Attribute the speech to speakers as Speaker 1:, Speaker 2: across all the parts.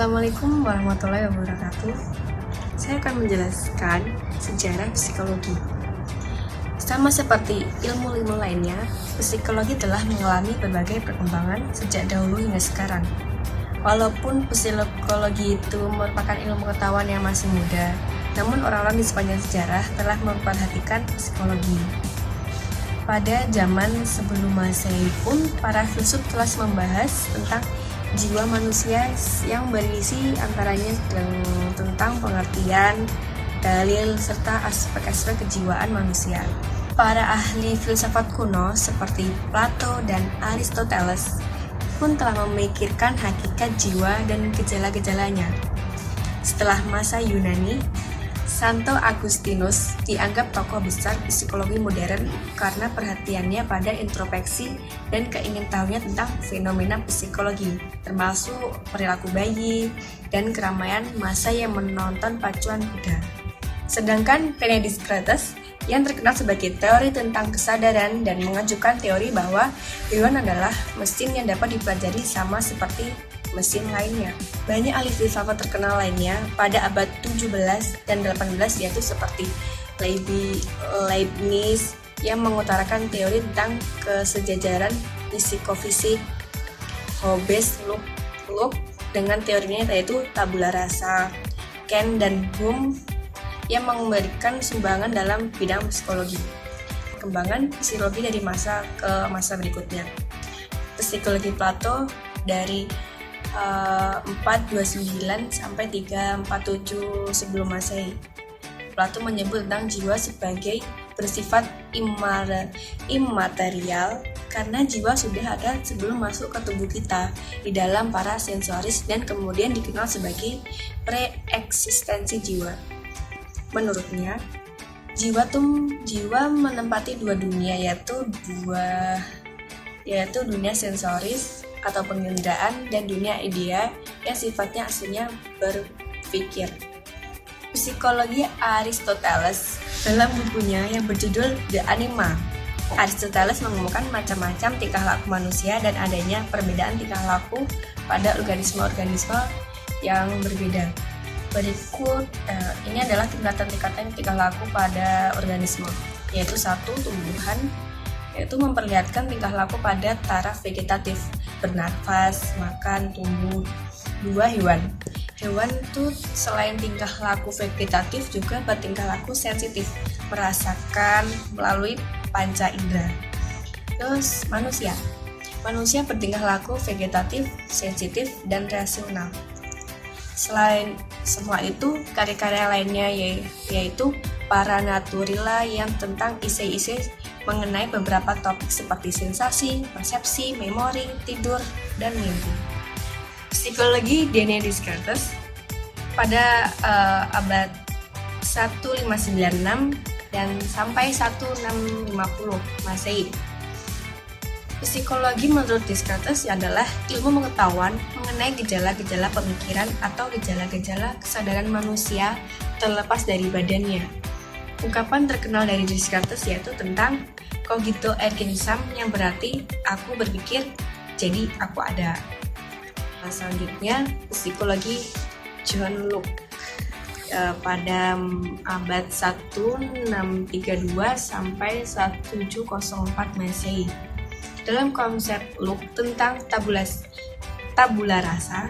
Speaker 1: Assalamualaikum warahmatullahi wabarakatuh. Saya akan menjelaskan sejarah psikologi. Sama seperti ilmu-ilmu lainnya, psikologi telah mengalami berbagai perkembangan sejak dahulu hingga sekarang. Walaupun psikologi itu merupakan ilmu pengetahuan yang masih muda, namun orang-orang di sepanjang sejarah telah memperhatikan psikologi. Pada zaman sebelum Masehi pun, para filsuf telah membahas tentang jiwa manusia yang berisi antaranya tentang pengertian, dalil, serta aspek-aspek kejiwaan manusia. Para ahli filsafat kuno seperti Plato dan Aristoteles pun telah memikirkan hakikat jiwa dan gejala-gejalanya. Setelah masa Yunani, Santo Agustinus dianggap tokoh besar psikologi modern karena perhatiannya pada introspeksi dan keingintahuannya tentang fenomena psikologi, termasuk perilaku bayi dan keramaian massa yang menonton pacuan kuda. Sedangkan René Descartes yang terkenal sebagai teori tentang kesadaran dan mengajukan teori bahwa hewan adalah mesin yang dapat dipelajari sama seperti mesin lainnya. Banyak ahli filsafat terkenal lainnya pada abad 17 dan 18 yaitu seperti Leibniz yang mengutarakan teori tentang kesejajaran psikofisik, Hobbes Locke dengan teorinya yaitu tabula rasa, Kant dan Hume yang memberikan sumbangan dalam bidang psikologi. Perkembangan psikologi dari masa ke masa berikutnya. Psikologi Plato dari 429 sampai 347 sebelum Masehi. Plato menyebut tentang jiwa sebagai bersifat imaterial karena jiwa sudah ada sebelum masuk ke tubuh kita di dalam para sensoris dan kemudian dikenal sebagai preeksistensi jiwa. Menurutnya, jiwa menempati dua dunia yaitu dunia sensoris atau penginderaan dan dunia idea yang sifatnya aslinya berpikir. Psikologi Aristoteles dalam bukunya yang berjudul The Anima, Aristoteles mengemukakan macam-macam tingkah laku manusia dan adanya perbedaan tingkah laku pada organisme-organisme yang berbeda. Berikut ini adalah tingkatan-tingkatan tingkah laku pada organisme, yaitu satu, tumbuhan, yaitu memperlihatkan tingkah laku pada taraf vegetatif, bernafas, makan, tumbuh. 2. Hewan itu selain tingkah laku vegetatif juga bertingkah laku sensitif, merasakan melalui panca indera. Terus manusia bertingkah laku vegetatif, sensitif, dan rasional. Selain semua itu, karya-karya lainnya yaitu para naturila yang tentang isi-isi mengenai beberapa topik seperti sensasi, persepsi, memori, tidur, dan mimpi. Psikologi René Descartes pada abad 1596 dan sampai 1650 Masehi. Psikologi menurut Descartes adalah ilmu pengetahuan mengenai gejala-gejala pemikiran atau gejala-gejala kesadaran manusia terlepas dari badannya. Ungkapan terkenal dari Descartes yaitu tentang cogito ergo sum yang berarti aku berpikir jadi aku ada. Selanjutnya psikologi John Locke pada abad 1632 sampai 1704 Masehi. Dalam konsep Locke tentang tabula rasa,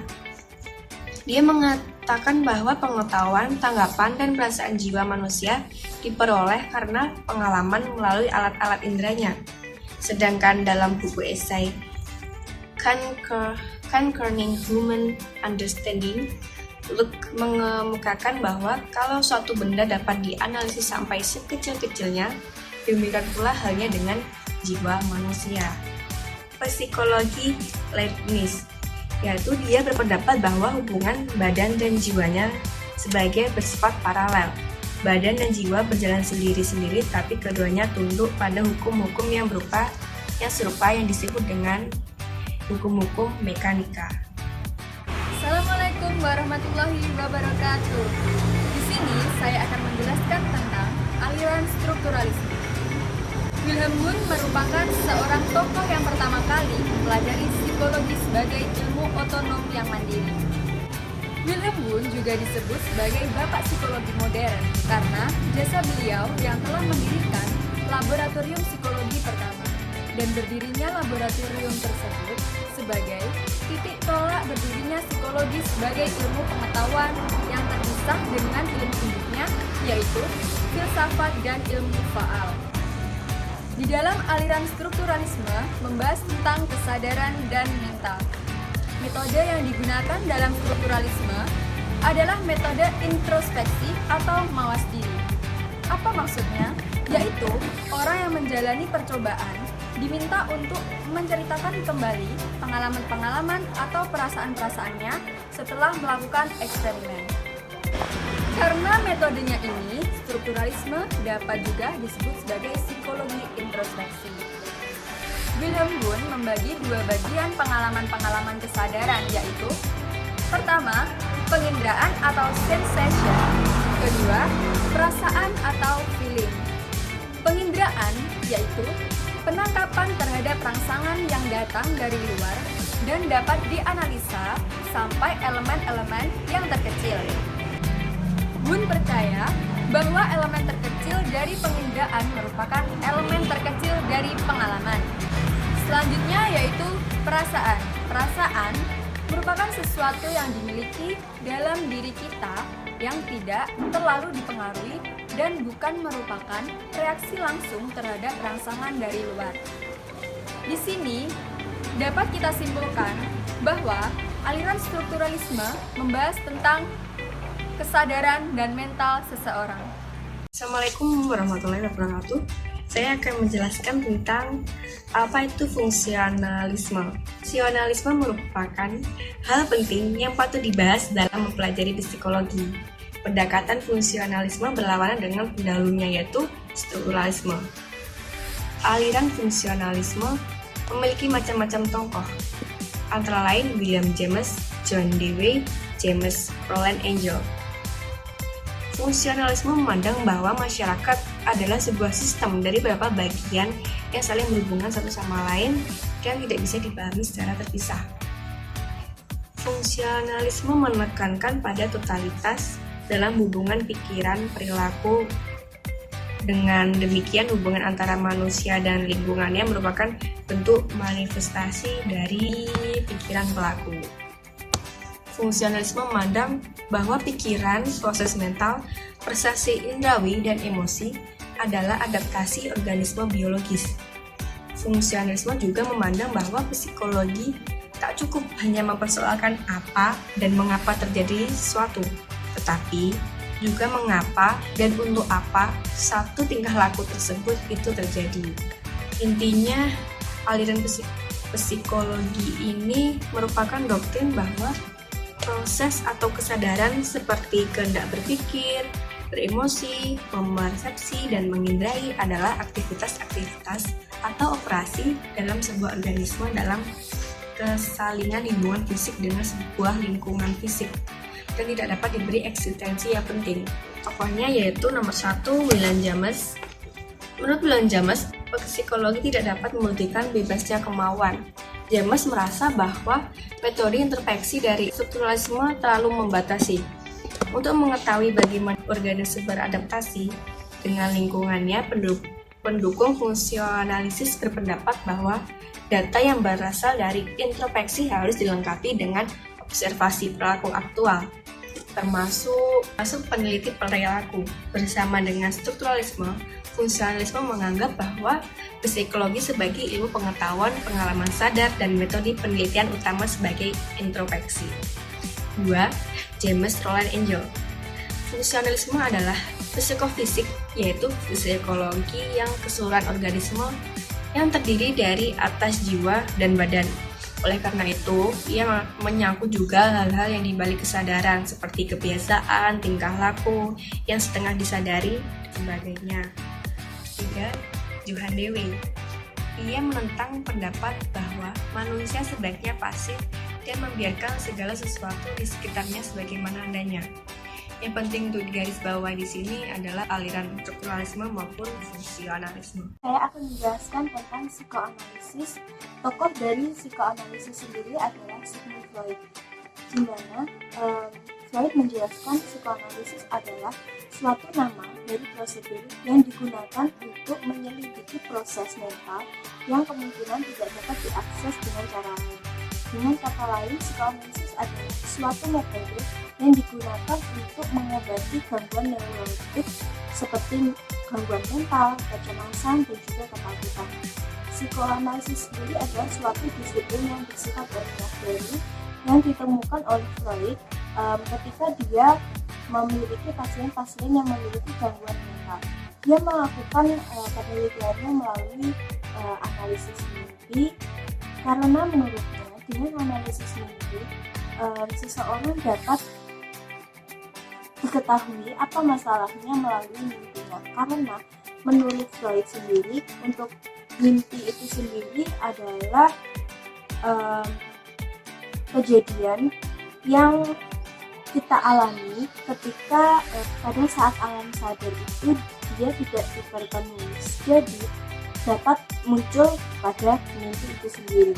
Speaker 1: dia mengatakan bahwa pengetahuan, tanggapan, dan perasaan jiwa manusia diperoleh karena pengalaman melalui alat-alat inderanya. Sedangkan dalam buku esai Concerning Human Understanding, Locke mengemukakan bahwa kalau suatu benda dapat dianalisis sampai sekecil-kecilnya, demikian pula halnya dengan jiwa manusia. Psikologi Leibniz, yaitu dia berpendapat bahwa hubungan badan dan jiwanya sebagai bersifat paralel. Badan dan jiwa berjalan sendiri-sendiri, tapi keduanya tunduk pada hukum-hukum yang serupa yang disebut dengan hukum-hukum mekanika.
Speaker 2: Assalamualaikum warahmatullahi wabarakatuh. Di sini saya akan menjelaskan tentang aliran strukturalisme. Wilhelm Wundt merupakan seorang tokoh yang pertama kali mempelajari psikologi sebagai ilmu otonom yang mandiri. Wilhelm Wundt juga disebut sebagai bapak psikologi modern karena jasa beliau yang telah mendirikan laboratorium psikologi pertama dan berdirinya laboratorium tersebut sebagai titik tolak berdirinya psikologi sebagai ilmu pengetahuan yang terpisah dengan ilmu induknya, yaitu filsafat dan ilmu faal. Di dalam aliran strukturalisme membahas tentang kesadaran dan mental. Metode yang digunakan dalam strukturalisme adalah metode introspeksi atau mawas diri. Apa maksudnya? Yaitu orang yang menjalani percobaan diminta untuk menceritakan kembali pengalaman-pengalaman atau perasaan-perasaannya setelah melakukan eksperimen. Karena metodenya ini, strukturalisme dapat juga disebut sebagai psikologi introspeksi. Wilhelm Wundt membagi dua bagian pengalaman-pengalaman kesadaran, yaitu pertama, penginderaan atau sensation, kedua, perasaan atau feeling. Penginderaan yaitu penangkapan terhadap rangsangan yang datang dari luar dan dapat dianalisa sampai elemen-elemen yang terkecil. Wundt percaya bahwa elemen terkecil dari penginderaan merupakan elemen terkecil dari pengalaman. Selanjutnya yaitu perasaan. Perasaan merupakan sesuatu yang dimiliki dalam diri kita yang tidak terlalu dipengaruhi dan bukan merupakan reaksi langsung terhadap rangsangan dari luar. Di sini dapat kita simpulkan bahwa aliran strukturalisme membahas tentang kesadaran dan mental seseorang.
Speaker 1: Assalamualaikum warahmatullahi wabarakatuh. Saya akan menjelaskan tentang apa itu fungsionalisme. Fungsionalisme merupakan hal penting yang patut dibahas dalam mempelajari psikologi. Pendekatan fungsionalisme berlawanan dengan pendahulunya, yaitu strukturalisme. Aliran fungsionalisme memiliki macam-macam tokoh, antara lain William James, John Dewey, James Roland Angel. Fungsionalisme memandang bahwa masyarakat adalah sebuah sistem dari beberapa bagian yang saling berhubungan satu sama lain dan tidak bisa dipahami secara terpisah. Fungsionalisme menekankan pada totalitas dalam hubungan pikiran, perilaku. Dengan demikian, hubungan antara manusia dan lingkungannya merupakan bentuk manifestasi dari pikiran pelaku. Fungsionalisme memandang bahwa pikiran, proses mental, persepsi indrawi, dan emosi adalah adaptasi organisme biologis. Fungsionalisme juga memandang bahwa psikologi tak cukup hanya mempersoalkan apa dan mengapa terjadi sesuatu, tetapi juga mengapa dan untuk apa satu tingkah laku tersebut itu terjadi. Intinya, aliran psikologi ini merupakan doktrin bahwa proses atau kesadaran seperti kehendak berpikir, beremosi, memersepsi, dan mengindrai adalah aktivitas-aktivitas atau operasi dalam sebuah organisme dalam kesalingan hubungan fisik dengan sebuah lingkungan fisik dan tidak dapat diberi eksistensi yang penting. Tokohnya yaitu nomor 1, William James. Menurut William James, psikologi tidak dapat membuktikan bebasnya kemauan. James merasa bahwa metode introspeksi dari strukturalisme terlalu membatasi. Untuk mengetahui bagaimana organisme beradaptasi dengan lingkungannya, pendukung fungsionalisis berpendapat bahwa data yang berasal dari introspeksi harus dilengkapi dengan observasi perilaku aktual, termasuk peneliti perilaku. Bersama dengan strukturalisme, fungsionalisme menganggap bahwa psikologi sebagai ilmu pengetahuan, pengalaman sadar, dan metode penelitian utama sebagai introspeksi. 2. James Roland Angel. Fungsionalisme adalah psikofisik, yaitu psikologi yang keseluruhan organisme yang terdiri dari atas jiwa dan badan. Oleh karena itu, ia menyangkut juga hal-hal yang dibalik kesadaran seperti kebiasaan, tingkah laku yang setengah disadari, dan sebagainya. 3. Johann Dewey. Ia menentang pendapat bahwa manusia sebaiknya pasif dan membiarkan segala sesuatu di sekitarnya sebagaimana adanya. Yang penting untuk digarisbawahi di sini adalah aliran strukturalisme maupun fungsionalisme.
Speaker 3: Saya akan menjelaskan tentang psikoanalisis. Tokoh dari psikoanalisis sendiri adalah Sigmund Freud, di mana Freud menjelaskan psikoanalisis adalah suatu nama dari prosedur yang digunakan untuk menyelidiki proses mental yang kemungkinan tidak dapat diakses dengan cara lain. Dengan kata lain, psikoanalisis adalah suatu metode yang digunakan untuk mengobati gangguan neurologik seperti gangguan mental, kecemasan, dan juga ketakutan. Psikoanalisis sendiri adalah suatu disiplin yang bersifat baru yang ditemukan oleh Freud ketika dia memiliki pasien-pasien yang memiliki gangguan mental. Dia melakukan penelitiannya melalui analisis mimpi, karena menurutnya dengan analisis mimpi seseorang dapat diketahui apa masalahnya melalui mimpinya. Karena menurut Freud sendiri, untuk mimpi itu sendiri adalah kejadian yang kita alami ketika pada saat alam sadar itu dia tidak terpenuhi, jadi dapat muncul pada mimpi itu sendiri.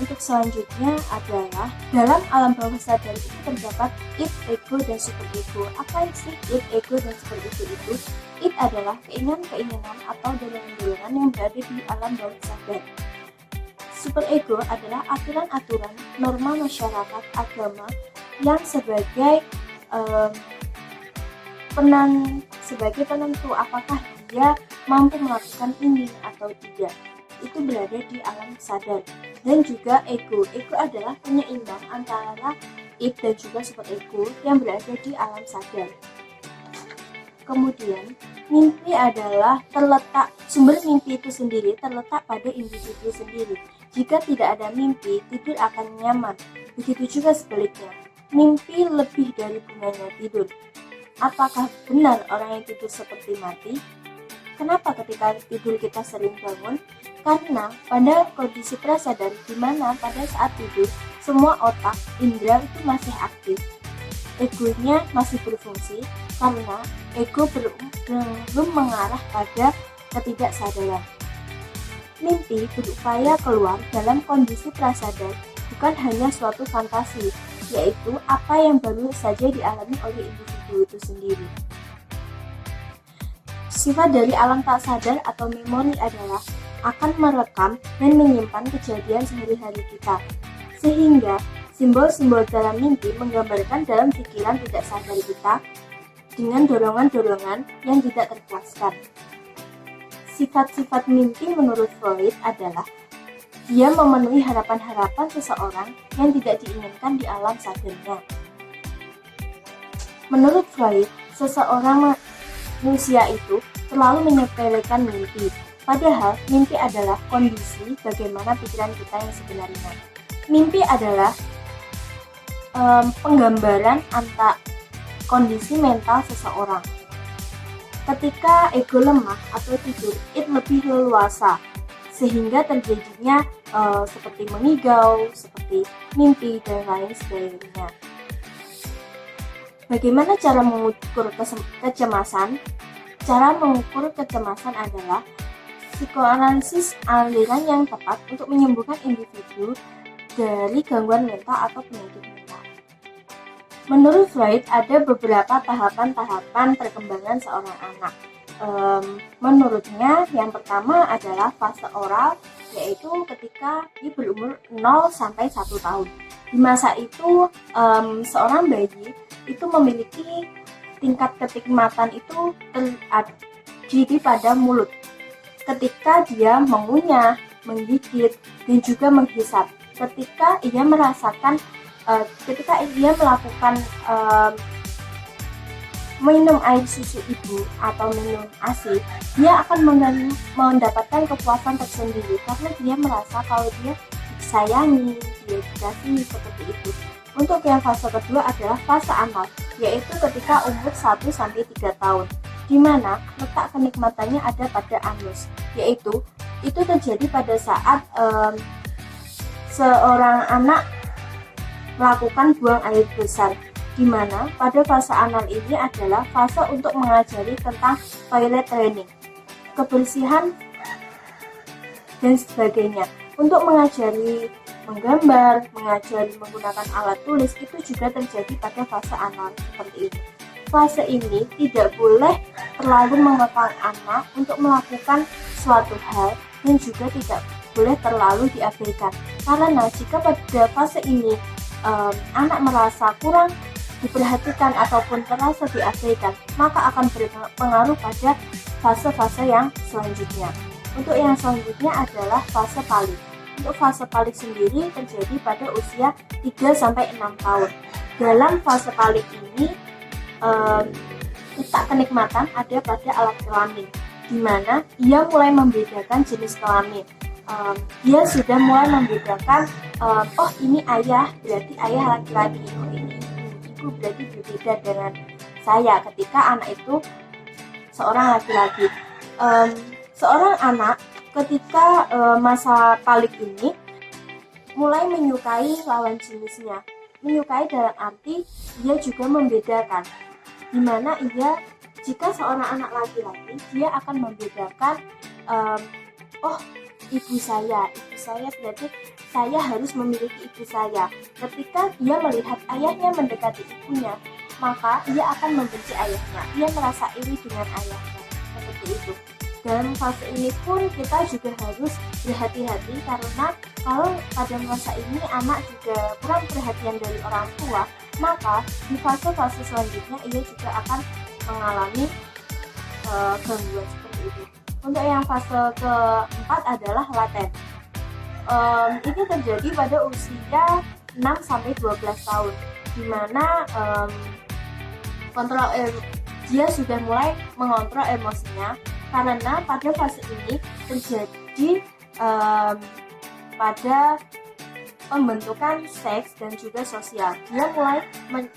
Speaker 3: Untuk selanjutnya adalah dalam alam bawah sadar itu terdapat id, ego, dan super ego. Apa sih id, ego, dan super ego itu? Id adalah keinginan-keinginan atau dorongan-dorongan yang berada di alam bawah sadar. Super ego adalah aturan-aturan, norma masyarakat, agama yang sebagai penentu apakah dia mampu melakukan ini atau tidak. Itu berada di alam sadar. Dan juga ego adalah penyeimbang antara id dan juga super ego yang berada di alam sadar. Kemudian mimpi adalah sumber mimpi itu sendiri terletak pada individu sendiri. Jika tidak ada mimpi, tidur akan nyaman. Begitu juga sebaliknya, mimpi lebih dari gunanya tidur. Apakah benar orang yang tidur seperti mati? Kenapa ketika tidur kita sering bangun? Karena pada kondisi prasadar di mana pada saat tidur semua otak, indera itu masih aktif. Egonya masih berfungsi karena ego belum mengarah pada ketidaksadaran. Mimpi berupaya keluar dalam kondisi prasadar bukan hanya suatu fantasi, yaitu apa yang baru saja dialami oleh individu itu sendiri. Sifat dari alam tak sadar atau memori adalah akan merekam dan menyimpan kejadian sehari-hari kita, sehingga simbol-simbol dalam mimpi menggambarkan dalam pikiran tidak sadar kita dengan dorongan-dorongan yang tidak terpuaskan. Sifat-sifat mimpi menurut Freud adalah dia memenuhi harapan-harapan seseorang yang tidak diinginkan di alam sadarnya. Menurut Freud, seseorang manusia itu terlalu menyepelekan mimpi. Padahal mimpi adalah kondisi bagaimana pikiran kita yang sebenarnya. Mimpi adalah penggambaran antara kondisi mental seseorang. Ketika ego lemah atau tidur, id lebih leluasa, sehingga terjadinya seperti mengigau, seperti mimpi, dan lain sebagainya. Bagaimana cara mengukur kecemasan? Cara mengukur kecemasan adalah psikoanalisis aliran yang tepat untuk menyembuhkan individu dari gangguan mental atau penyakit mental. Menurut Freud, ada beberapa tahapan-tahapan perkembangan seorang anak. Menurutnya, yang pertama adalah fase oral, yaitu ketika dia berumur 0 sampai 1 tahun. Di masa itu, seorang bayi itu memiliki tingkat kenikmatan itu terjadi pada mulut. Ketika dia mengunyah, menggigit, dan juga menghisap. Ketika ia melakukan minum air susu ibu atau minum ASI, dia akan mendapatkan kepuasan tersendiri karena dia merasa kalau dia disayangi, dia dikasihi seperti itu. Untuk yang fase kedua adalah fase anal, yaitu ketika umur 1-3 tahun, di mana letak kenikmatannya ada pada anus, yaitu itu terjadi pada saat seorang anak melakukan buang air besar, di mana pada fase anal ini adalah fase untuk mengajari tentang toilet training, kebersihan, dan sebagainya. Untuk mengajari menggambar, mengajari menggunakan alat tulis itu juga terjadi pada fase anal seperti ini. Fase ini tidak boleh terlalu mengekang anak untuk melakukan suatu hal dan juga tidak boleh terlalu diabaikan. Karena jika pada fase ini anak merasa kurang diperhatikan ataupun terasa diabaikan, maka akan berpengaruh pada fase-fase yang selanjutnya. Untuk yang selanjutnya adalah fase palik. Untuk fase palik sendiri terjadi pada usia 3-6 tahun. Dalam fase palik ini, letak kenikmatan ada pada alat kelamin, di mana ia mulai membedakan jenis kelamin. Dia sudah mulai membedakan, oh ini ayah, berarti ayah laki-laki, oh ini ibu berarti berbeda dengan saya ketika anak itu seorang laki-laki. Seorang anak ketika masa palik ini mulai menyukai lawan jenisnya. Menyukai dalam arti dia juga membedakan, dimana jika seorang anak laki-laki, dia akan membedakan, oh ibu saya berarti saya harus memiliki ibu saya. Ketika dia melihat ayahnya mendekati ibunya, maka ia akan membenci ayahnya, ia merasa iri dengan ayahnya, seperti itu. Dalam fase ini pun kita juga harus berhati-hati, karena kalau pada masa ini anak juga kurang perhatian dari orang tua, maka di fase-fase selanjutnya ia juga akan mengalami gangguan seperti itu. Untuk yang fase keempat adalah laten. Ini terjadi pada usia 6-12 tahun, di mana dia sudah mulai mengontrol emosinya, karena pada fase ini terjadi pada pembentukan seks dan juga sosial. Dia mulai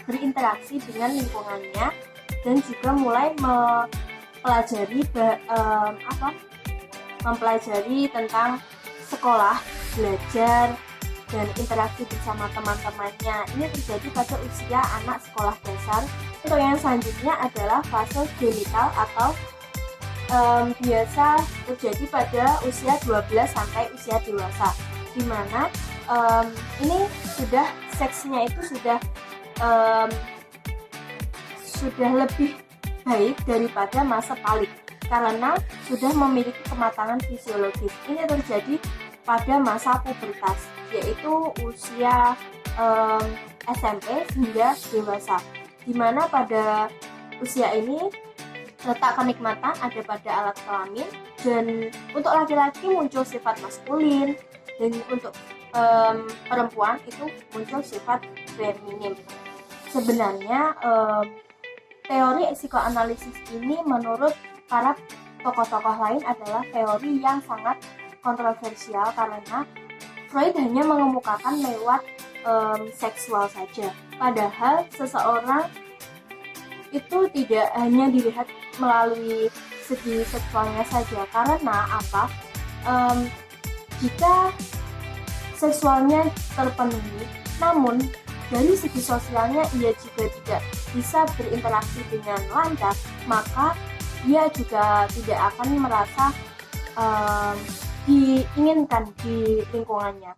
Speaker 3: berinteraksi dengan lingkungannya dan juga mulai mempelajari tentang sekolah, belajar, dan interaksi bersama teman-temannya. Ini terjadi pada usia anak sekolah dasar. Untuk yang selanjutnya adalah fase genital atau biasa terjadi pada usia 12 sampai usia dewasa, di mana ini sudah seksnya itu sudah lebih baik daripada masa palik, karena sudah memiliki kematangan fisiologis. Ini terjadi pada masa pubertas, yaitu usia SMP hingga dewasa, di mana pada usia ini letak kenikmatan ada pada alat kelamin, dan untuk laki-laki muncul sifat maskulin, dan untuk perempuan itu muncul sifat feminin. Sebenarnya teori psikoanalisis ini menurut para tokoh-tokoh lain adalah teori yang sangat kontroversial, karena Freud hanya mengemukakan lewat seksual saja. Padahal seseorang itu tidak hanya dilihat melalui segi seksualnya saja, karena jika seksualnya terpenuhi, namun dari segi sosialnya ia juga tidak bisa berinteraksi dengan lancar, maka ia juga tidak akan merasa diinginkan di lingkungannya.